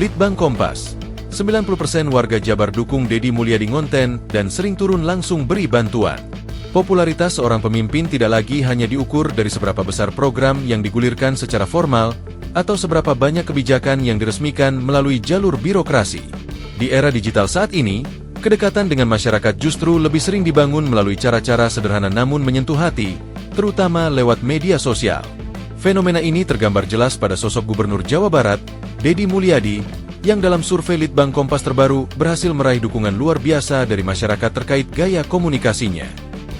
Litbang Kompas, 90% warga Jabar dukung Deddy Mulyadi ngonten dan sering turun langsung beri bantuan. Popularitas seorang pemimpin tidak lagi hanya diukur dari seberapa besar program yang digulirkan secara formal atau seberapa banyak kebijakan yang diresmikan melalui jalur birokrasi. Di era digital saat ini, kedekatan dengan masyarakat justru lebih sering dibangun melalui cara-cara sederhana namun menyentuh hati, terutama lewat media sosial. Fenomena ini tergambar jelas pada sosok Gubernur Jawa Barat, Deddy Mulyadi, yang dalam survei Litbang Kompas terbaru berhasil meraih dukungan luar biasa dari masyarakat terkait gaya komunikasinya.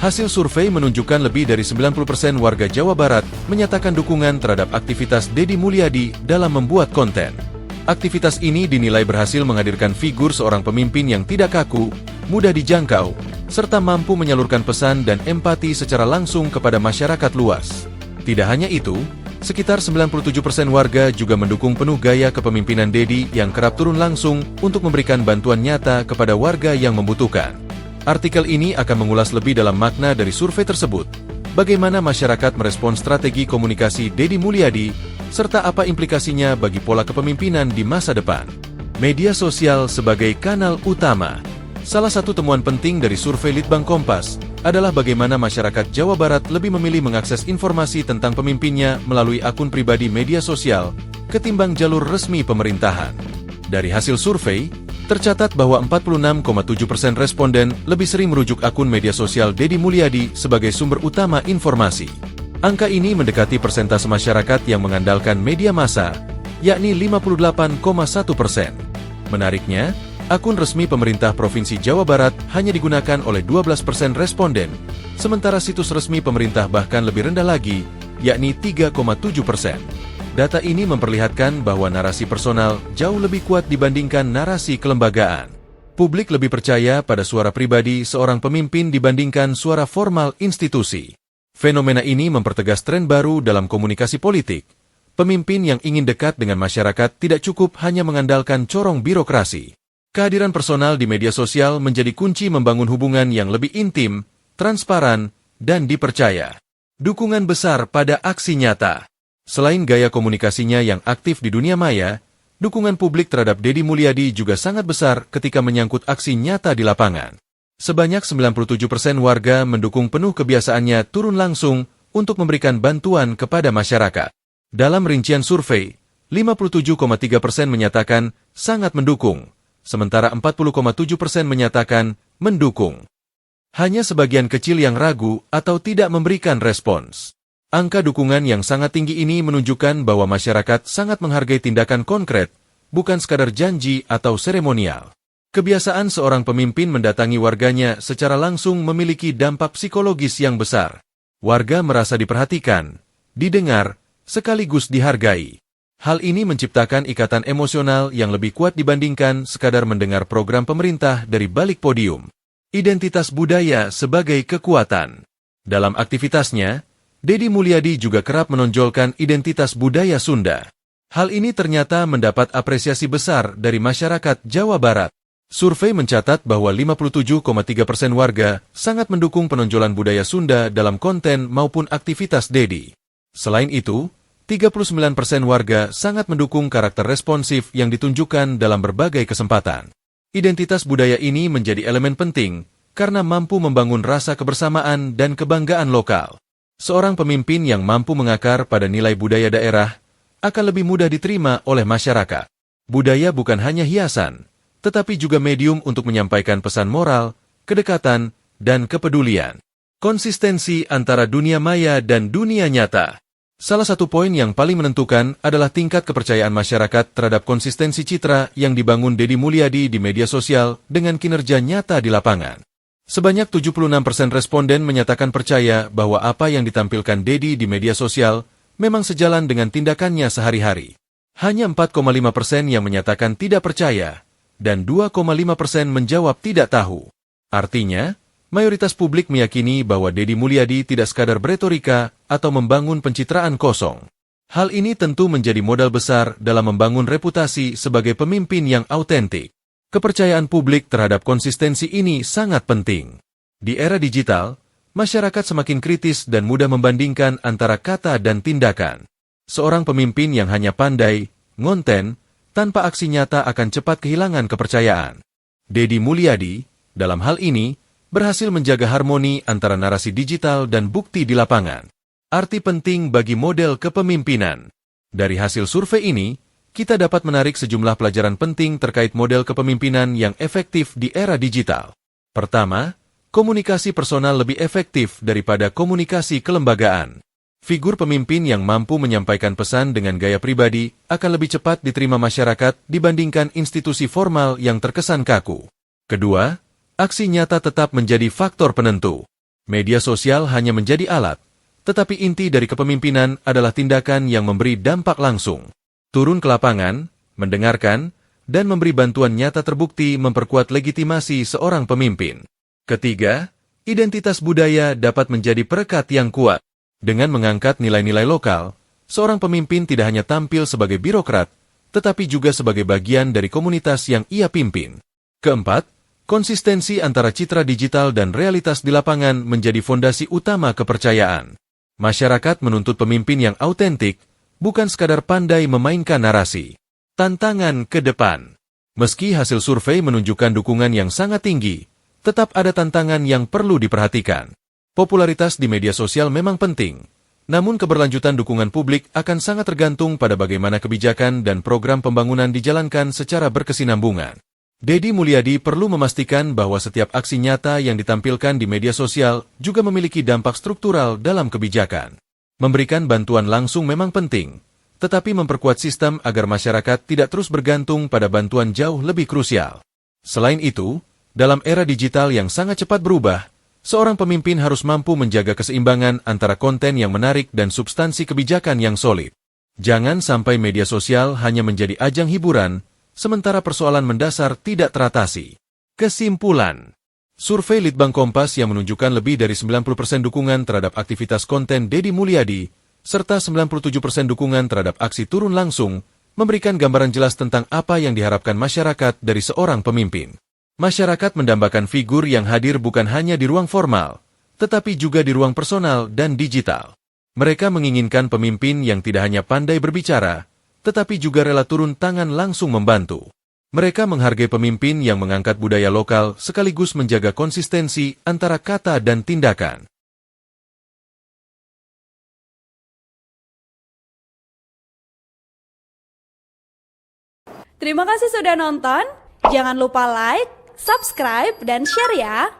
Hasil survei menunjukkan lebih dari 90% warga Jawa Barat menyatakan dukungan terhadap aktivitas Deddy Mulyadi dalam membuat konten. Aktivitas ini dinilai berhasil menghadirkan figur seorang pemimpin yang tidak kaku, mudah dijangkau, serta mampu menyalurkan pesan dan empati secara langsung kepada masyarakat luas. Tidak hanya itu, sekitar 97% warga juga mendukung penuh gaya kepemimpinan Deddy yang kerap turun langsung untuk memberikan bantuan nyata kepada warga yang membutuhkan. Artikel ini akan mengulas lebih dalam makna dari survei tersebut, bagaimana masyarakat merespons strategi komunikasi Deddy Mulyadi, serta apa implikasinya bagi pola kepemimpinan di masa depan. Media sosial sebagai kanal utama. Salah satu temuan penting dari survei Litbang Kompas adalah bagaimana masyarakat Jawa Barat lebih memilih mengakses informasi tentang pemimpinnya melalui akun pribadi media sosial ketimbang jalur resmi pemerintahan. Dari hasil survei, tercatat bahwa 46,7% responden lebih sering merujuk akun media sosial Deddy Mulyadi sebagai sumber utama informasi. Angka ini mendekati persentase masyarakat yang mengandalkan media massa, yakni 58,1%. Menariknya, akun resmi pemerintah Provinsi Jawa Barat hanya digunakan oleh 12% responden, sementara situs resmi pemerintah bahkan lebih rendah lagi, yakni 3,7%. Data ini memperlihatkan bahwa narasi personal jauh lebih kuat dibandingkan narasi kelembagaan. Publik lebih percaya pada suara pribadi seorang pemimpin dibandingkan suara formal institusi. Fenomena ini mempertegas tren baru dalam komunikasi politik. Pemimpin yang ingin dekat dengan masyarakat tidak cukup hanya mengandalkan corong birokrasi. Kehadiran personal di media sosial menjadi kunci membangun hubungan yang lebih intim, transparan, dan dipercaya. Dukungan besar pada aksi nyata. Selain gaya komunikasinya yang aktif di dunia maya, dukungan publik terhadap Deddy Mulyadi juga sangat besar ketika menyangkut aksi nyata di lapangan. Sebanyak 97% warga mendukung penuh kebiasaannya turun langsung untuk memberikan bantuan kepada masyarakat. Dalam rincian survei, 57,3% menyatakan sangat mendukung, sementara 40,7% menyatakan mendukung. Hanya sebagian kecil yang ragu atau tidak memberikan respons. Angka dukungan yang sangat tinggi ini menunjukkan bahwa masyarakat sangat menghargai tindakan konkret, bukan sekadar janji atau seremonial. Kebiasaan seorang pemimpin mendatangi warganya secara langsung memiliki dampak psikologis yang besar. Warga merasa diperhatikan, didengar, sekaligus dihargai. Hal ini menciptakan ikatan emosional yang lebih kuat dibandingkan sekadar mendengar program pemerintah dari balik podium. Identitas budaya sebagai kekuatan. Dalam aktivitasnya, Deddy Mulyadi juga kerap menonjolkan identitas budaya Sunda. Hal ini ternyata mendapat apresiasi besar dari masyarakat Jawa Barat. Survei mencatat bahwa 57,3% warga sangat mendukung penonjolan budaya Sunda dalam konten maupun aktivitas Deddy. Selain itu, 39% warga sangat mendukung karakter responsif yang ditunjukkan dalam berbagai kesempatan. Identitas budaya ini menjadi elemen penting karena mampu membangun rasa kebersamaan dan kebanggaan lokal. Seorang pemimpin yang mampu mengakar pada nilai budaya daerah akan lebih mudah diterima oleh masyarakat. Budaya bukan hanya hiasan, tetapi juga medium untuk menyampaikan pesan moral, kedekatan, dan kepedulian. Konsistensi antara dunia maya dan dunia nyata. Salah satu poin yang paling menentukan adalah tingkat kepercayaan masyarakat terhadap konsistensi citra yang dibangun Deddy Mulyadi di media sosial dengan kinerja nyata di lapangan. Sebanyak 76% responden menyatakan percaya bahwa apa yang ditampilkan Deddy di media sosial memang sejalan dengan tindakannya sehari-hari. Hanya 4,5% yang menyatakan tidak percaya, dan 2,5% menjawab tidak tahu. Artinya, mayoritas publik meyakini bahwa Deddy Mulyadi tidak sekadar beretorika atau membangun pencitraan kosong. Hal ini tentu menjadi modal besar dalam membangun reputasi sebagai pemimpin yang autentik. Kepercayaan publik terhadap konsistensi ini sangat penting. Di era digital, masyarakat semakin kritis dan mudah membandingkan antara kata dan tindakan. Seorang pemimpin yang hanya pandai, ngonten, tanpa aksi nyata akan cepat kehilangan kepercayaan. Deddy Mulyadi, dalam hal ini, berhasil menjaga harmoni antara narasi digital dan bukti di lapangan. Arti penting bagi model kepemimpinan. Dari hasil survei ini, kita dapat menarik sejumlah pelajaran penting terkait model kepemimpinan yang efektif di era digital. Pertama, komunikasi personal lebih efektif daripada komunikasi kelembagaan. Figur pemimpin yang mampu menyampaikan pesan dengan gaya pribadi akan lebih cepat diterima masyarakat dibandingkan institusi formal yang terkesan kaku. Kedua, aksi nyata tetap menjadi faktor penentu. Media sosial hanya menjadi alat, tetapi inti dari kepemimpinan adalah tindakan yang memberi dampak langsung. Turun ke lapangan, mendengarkan, dan memberi bantuan nyata terbukti memperkuat legitimasi seorang pemimpin. Ketiga, identitas budaya dapat menjadi perekat yang kuat. Dengan mengangkat nilai-nilai lokal, seorang pemimpin tidak hanya tampil sebagai birokrat, tetapi juga sebagai bagian dari komunitas yang ia pimpin. Keempat, konsistensi antara citra digital dan realitas di lapangan menjadi fondasi utama kepercayaan. Masyarakat menuntut pemimpin yang autentik, bukan sekadar pandai memainkan narasi. Tantangan ke depan. Meski hasil survei menunjukkan dukungan yang sangat tinggi, tetap ada tantangan yang perlu diperhatikan. Popularitas di media sosial memang penting, namun keberlanjutan dukungan publik akan sangat tergantung pada bagaimana kebijakan dan program pembangunan dijalankan secara berkesinambungan. Deddy Mulyadi perlu memastikan bahwa setiap aksi nyata yang ditampilkan di media sosial juga memiliki dampak struktural dalam kebijakan. Memberikan bantuan langsung memang penting, tetapi memperkuat sistem agar masyarakat tidak terus bergantung pada bantuan jauh lebih krusial. Selain itu, dalam era digital yang sangat cepat berubah, seorang pemimpin harus mampu menjaga keseimbangan antara konten yang menarik dan substansi kebijakan yang solid. Jangan sampai media sosial hanya menjadi ajang hiburan, sementara persoalan mendasar tidak teratasi. Kesimpulan. Survei Litbang Kompas yang menunjukkan lebih dari 90% dukungan terhadap aktivitas konten Deddy Mulyadi, serta 97% dukungan terhadap aksi turun langsung, memberikan gambaran jelas tentang apa yang diharapkan masyarakat dari seorang pemimpin. Masyarakat mendambakan figur yang hadir bukan hanya di ruang formal, tetapi juga di ruang personal dan digital. Mereka menginginkan pemimpin yang tidak hanya pandai berbicara, tetapi juga rela turun tangan langsung membantu. Mereka menghargai pemimpin yang mengangkat budaya lokal sekaligus menjaga konsistensi antara kata dan tindakan. Terima kasih sudah nonton. Jangan lupa like, subscribe, dan share ya.